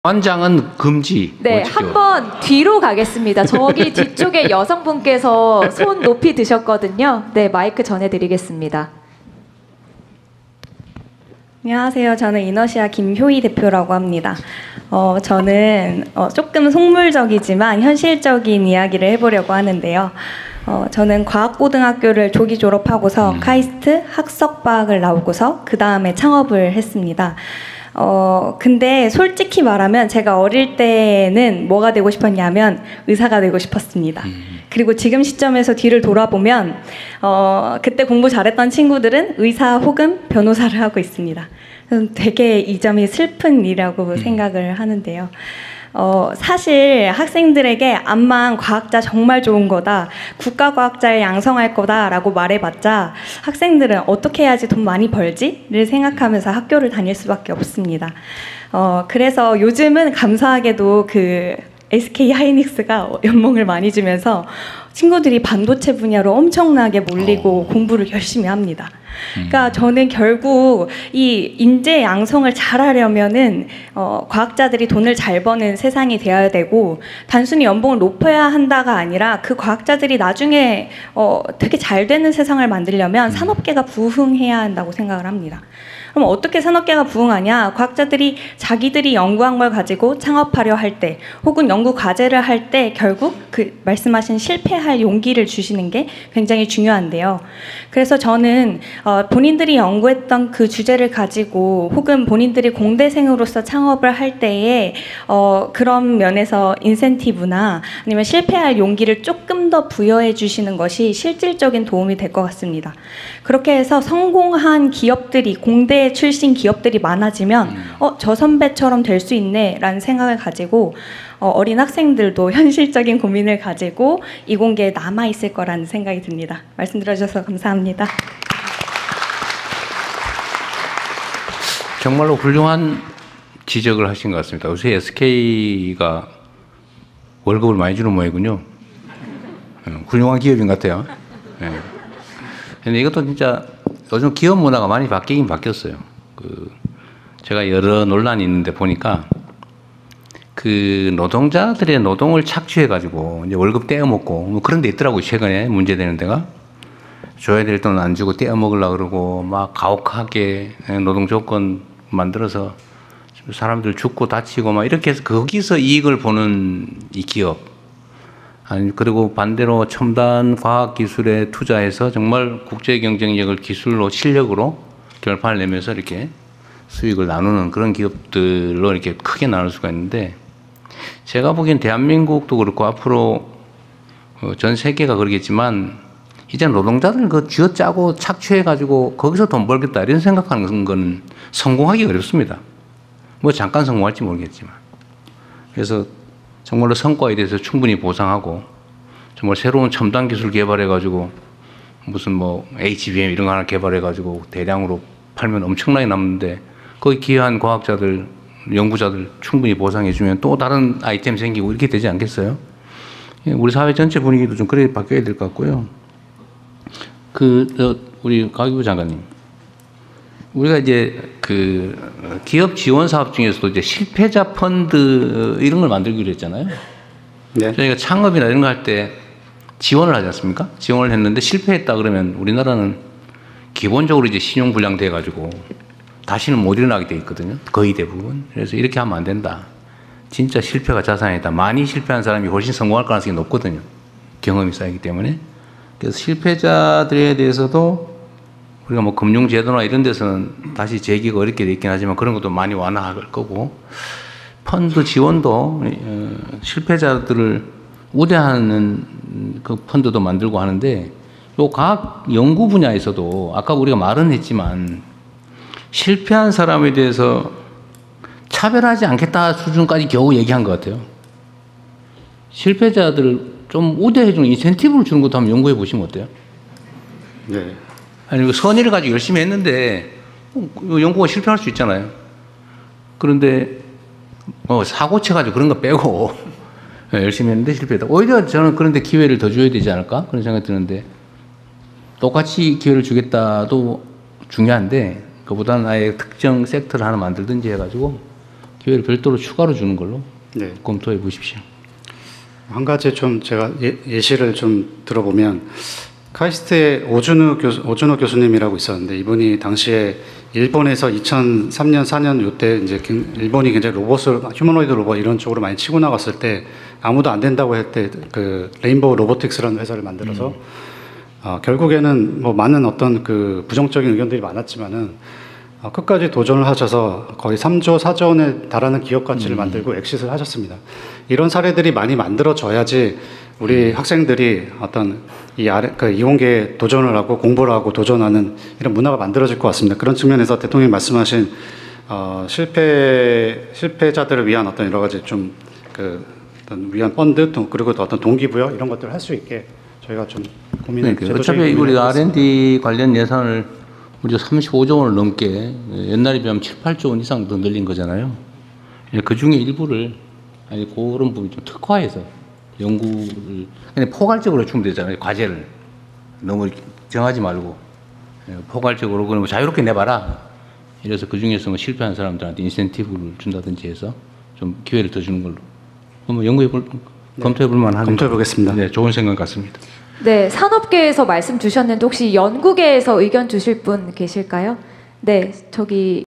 완장은 금지. 네, 한번 뒤로 가겠습니다. 저기 뒤쪽에 여성분께서 손 높이 드셨거든요. 네, 마이크 전해드리겠습니다. 안녕하세요. 저는 이너시아 김효희 대표라고 합니다. 저는 조금 속물적이지만 현실적인 이야기를 해보려고 하는데요. 저는 과학고등학교를 조기 졸업하고서 카이스트 학석과학을 나오고서 그 다음에 창업을 했습니다. 근데 솔직히 말하면 제가 어릴 때는 뭐가 되고 싶었냐면 의사가 되고 싶었습니다. 그리고 지금 시점에서 뒤를 돌아보면 그때 공부 잘했던 친구들은 의사 혹은 변호사를 하고 있습니다. 되게 이 점이 슬픈 일이라고 생각을 하는데요. 사실 학생들에게 암만 과학자 정말 좋은 거다, 국가과학자를 양성할 거다라고 말해봤자 학생들은 어떻게 해야지 돈 많이 벌지를 생각하면서 학교를 다닐 수밖에 없습니다. 그래서 요즘은 감사하게도 그 SK 하이닉스가 연봉을 많이 주면서 친구들이 반도체 분야로 엄청나게 몰리고 공부를 열심히 합니다. 그러니까 저는 결국 이 인재 양성을 잘하려면은 과학자들이 돈을 잘 버는 세상이 되어야 되고, 단순히 연봉을 높여야 한다가 아니라 그 과학자들이 나중에 되게 잘 되는 세상을 만들려면 산업계가 부흥해야 한다고 생각을 합니다. 그럼 어떻게 산업계가 부흥하냐? 과학자들이 자기들이 연구한 걸 가지고 창업하려 할 때, 혹은 연구 과제를 할 때 결국 그 말씀하신 실패할 용기를 주시는 게 굉장히 중요한데요. 그래서 저는 본인들이 연구했던 그 주제를 가지고 혹은 본인들이 공대생으로서 창업을 할 때에 그런 면에서 인센티브나 아니면 실패할 용기를 조금 더 부여해 주시는 것이 실질적인 도움이 될 것 같습니다. 그렇게 해서 성공한 기업들이, 공대 출신 기업들이 많아지면 저 선배처럼 될 수 있네 라는 생각을 가지고 어린 학생들도 현실적인 고민을 가지고 이공계에 남아있을 거라는 생각이 듭니다. 말씀 들어주셔서 감사합니다. 정말로 훌륭한 지적을 하신 것 같습니다. 요새 SK가 월급을 많이 주는 모양이군요. 훌륭한 기업인 것 같아요. 근데 이것도 진짜 요즘 기업 문화가 많이 바뀌긴 바뀌었어요. 제가 여러 논란이 있는데 보니까 그 노동자들의 노동을 착취해가지고 이제 월급 떼어먹고 뭐 그런 데 있더라고요. 최근에 문제되는 데가. 줘야 될 돈 안 주고 떼어먹으려고 그러고 막 가혹하게 노동 조건 만들어서 사람들 죽고 다치고 막 이렇게 해서 거기서 이익을 보는 이 기업. 아니, 그리고 반대로 첨단 과학 기술에 투자해서 정말 국제 경쟁력을 기술로 실력으로 결판을 내면서 이렇게 수익을 나누는 그런 기업들로 이렇게 크게 나눌 수가 있는데, 제가 보기엔 대한민국도 그렇고 앞으로 전 세계가 그러겠지만 이제 노동자들 그 쥐어짜고 착취해가지고 거기서 돈 벌겠다 이런 생각하는 건 성공하기 어렵습니다. 뭐 잠깐 성공할지 모르겠지만. 그래서 정말로 성과에 대해서 충분히 보상하고 정말 새로운 첨단 기술 개발해가지고 무슨 뭐 HBM 이런 거 하나 개발해가지고 대량으로 팔면 엄청나게 남는데 거기 기여한 과학자들, 연구자들 충분히 보상해주면 또 다른 아이템 생기고 이렇게 되지 않겠어요? 우리 사회 전체 분위기도 좀 그렇게 바뀌어야 될 것 같고요. 우리 가기부 장관님, 우리가 이제 그 기업 지원 사업 중에서도 이제 실패자 펀드 이런 걸 만들기로 했잖아요. 네. 저희가 창업이나 이런 거 할 때 지원을 하지 않습니까? 지원을 했는데 실패했다 그러면 우리나라는 기본적으로 이제 신용불량 돼가지고 다시는 못 일어나게 돼 있거든요. 거의 대부분. 그래서 이렇게 하면 안 된다. 진짜 실패가 자산이다. 많이 실패한 사람이 훨씬 성공할 가능성이 높거든요. 경험이 쌓이기 때문에. 그래서 실패자들에 대해서도 우리가 뭐 금융제도나 이런 데서는 다시 재기가 어렵게 돼 있긴 하지만 그런 것도 많이 완화할 거고, 펀드 지원도 실패자들을 우대하는 그 펀드도 만들고 하는데, 요 과학 연구 분야에서도 아까 우리가 말은 했지만 실패한 사람에 대해서 차별하지 않겠다 수준까지 겨우 얘기한 것 같아요. 실패자들을 좀 우대해주는 인센티브를 주는 것도 한번 연구해 보시면 어때요? 네. 아니, 선의를 가지고 열심히 했는데 연구가 실패할 수 있잖아요. 그런데 사고 쳐가지고 그런 거 빼고 열심히 했는데 실패했다. 오히려 저는 그런데 기회를 더 줘야 되지 않을까? 그런 생각이 드는데, 똑같이 기회를 주겠다도 중요한데 그보다는 아예 특정 섹터를 하나 만들든지 해가지고 기회를 별도로 추가로 주는 걸로 네. 검토해 보십시오. 한 가지 좀 제가 예시를 좀 들어보면 카이스트의 오준우 교수님이라고 있었는데 이분이 당시에 일본에서 2003년 4년 요때 이제 일본이 굉장히 로봇을 휴머노이드 로봇 이런 쪽으로 많이 치고 나갔을 때 아무도 안 된다고 할 때 그 레인보우 로보틱스라는 회사를 만들어서 결국에는 뭐 많은 어떤 그 부정적인 의견들이 많았지만은 끝까지 도전을 하셔서 거의 3조 4조 원에 달하는 기업 가치를 만들고 엑시트를 하셨습니다. 이런 사례들이 많이 만들어져야지 우리 학생들이 어떤 그 이공계에 도전을 하고 공부를 하고 도전하는 이런 문화가 만들어질 것 같습니다. 그런 측면에서 대통령이 말씀하신 실패자들을 위한 어떤 여러 가지 좀 그 어떤 위한 펀드 그리고 또 어떤 동기부여 이런 것들을 할 수 있게 저희가 좀 고민을 어차피 우리가 R&D 관련 예산을 우리가 35조 원을 넘게 옛날에 비하면 7, 8조 원 이상 더 늘린 거잖아요. 그 중에 일부를 아니 그런 부분 좀 특화해서 연구를 그냥 포괄적으로 주면 되잖아요. 과제를 너무 정하지 말고 포괄적으로 그럼 자유롭게 내봐라. 이래서 그 중에서 뭐 실패한 사람들한테 인센티브를 준다든지 해서 좀 기회를 더 주는 걸로. 그럼 검토해 볼 만한. 검토해 보겠습니다. 네, 좋은 생각 같습니다. 네, 산업계에서 말씀 주셨는데 혹시 연구계에서 의견 주실 분 계실까요? 네, 저기